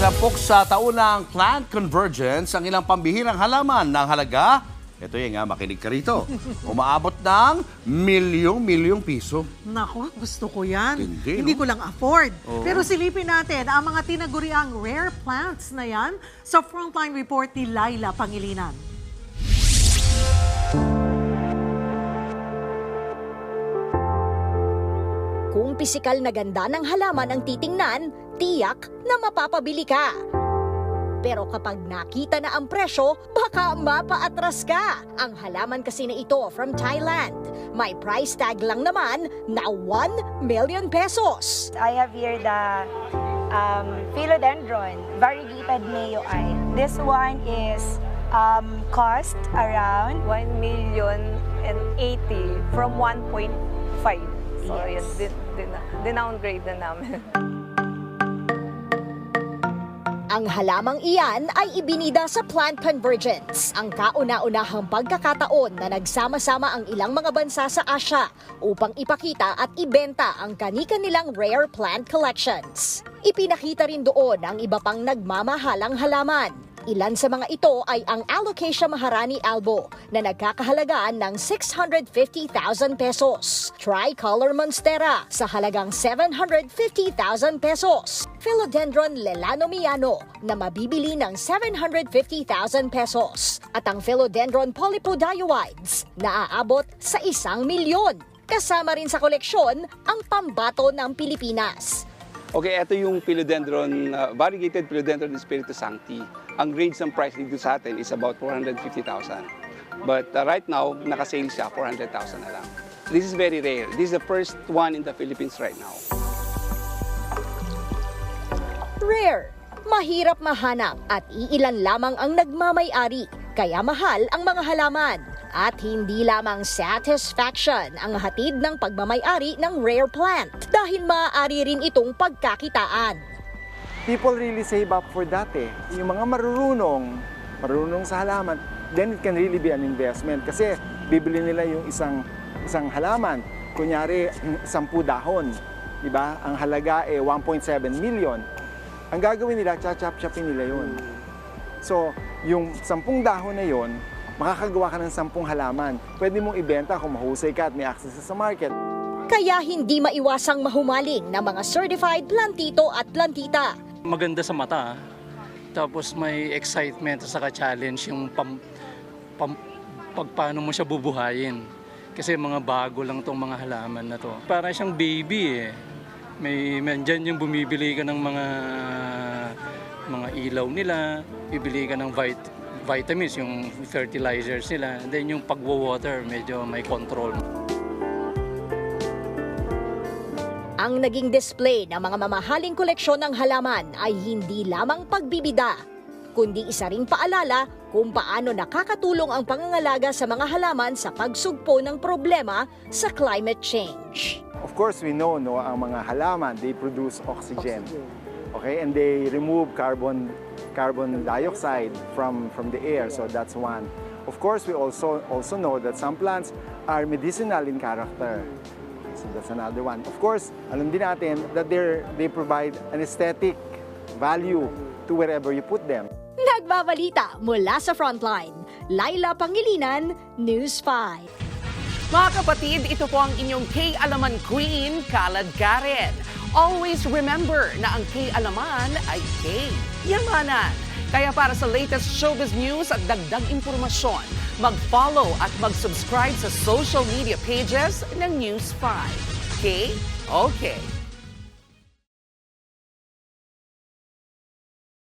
Tinampok sa taunang plant convergence ang ilang pambihirang halaman ng halaga. Ito yung makinig ka rito. Umaabot ng milyong-milyong piso. Naku, gusto ko yan. Hindi, no? ko lang afford. Oo. Pero silipin natin ang mga tinaguriang rare plants na yan sa Frontline Report ni Laila Pangilinan. Kung pisikal na ganda ng halaman ang titingnan, tiyak na mapapabili ka. Pero kapag nakita na ang presyo, baka mapaatras ka. Ang halaman kasi na ito from Thailand. May price tag lang naman na 1 million pesos. I have here the philodendron, variegated mayo eye. This one is cost around 1,080,000 from 1.5. So, Yes. yes, dinowngrade na namin. Ang halamang iyan ay ibinida sa plant convergence, ang kauna-unahang pagkakataon na nagsama-sama ang ilang mga bansa sa Asia upang ipakita at ibenta ang kani-kanilang rare plant collections. Ipinakita rin doon ang iba pang nagmamahalang halaman. Ilan sa mga ito ay ang Alocasia Maharani albo na nagkakahalagaan ng 650,000 pesos. Tricolor Monstera sa halagang 750,000 pesos. Philodendron Lelanomiano na mabibili ng 750,000 pesos. At ang Philodendron Polypodioides na aabot sa 1 milyon. Kasama rin sa koleksyon ang pambato ng Pilipinas. Okay, ito yung philodendron, variegated philodendron Espiritu Sancti. Ang range ng price dito sa atin is about 450,000. But right now, naka-sale siya, 400,000 na lang. This is very rare. This is the first one in the Philippines right now. Rare, mahirap mahanap at iilan lamang ang nagmamay-ari, kaya mahal ang mga halaman. At hindi lamang satisfaction ang hatid ng pagmamay-ari ng rare plant dahil maaari rin itong pagkakitaan. People really save up for that eh. Yung mga marunong sa halaman, then it can really be an investment. Kasi bibili nila yung isang halaman, kunyari 10 dahon, di ba? Ang halaga 1.7 million. Ang gagawin nila, chachap-chapin nila yun. So, yung 10 dahon na yun, makakagawa ka ng 10 halaman. Pwede mong ibenta kung mahusay ka at may access sa market. Kaya hindi maiwasang mahumaling ng mga certified plantito at plantita. Maganda sa mata, tapos may excitement at saka challenge yung paano mo siya bubuhayin. Kasi mga bago lang tong mga halaman na to. Para siyang baby eh. Dyan yung bumibili ka ng mga ilaw nila, bibili ka ng vitamins, yung fertilizers nila. And then yung pagwa-water, medyo may control. Ang naging display ng mga mamahaling koleksyon ng halaman ay hindi lamang pagbibida, kundi isa ring paalala kung paano nakakatulong ang pangangalaga sa mga halaman sa pagsugpo ng problema sa climate change. Of course, we know ang mga halaman, they produce oxygen. Okay, and they remove carbon dioxide from the air, so that's one. Of course, we also know that some plants are medicinal in character. So that's another one. Of course, alam din natin that they provide an aesthetic value to wherever you put them. Nagbabalita mula sa Frontline, Laila Pangilinan, News 5. Mga kapatid, ito po ang inyong K-Alaman Queen, Kalad Karen. Always remember na ang K-Alaman ay K-Yamanan. Kaya para sa latest showbiz news at dagdag impormasyon, mag-follow at mag-subscribe sa social media pages ng News 5. Okay?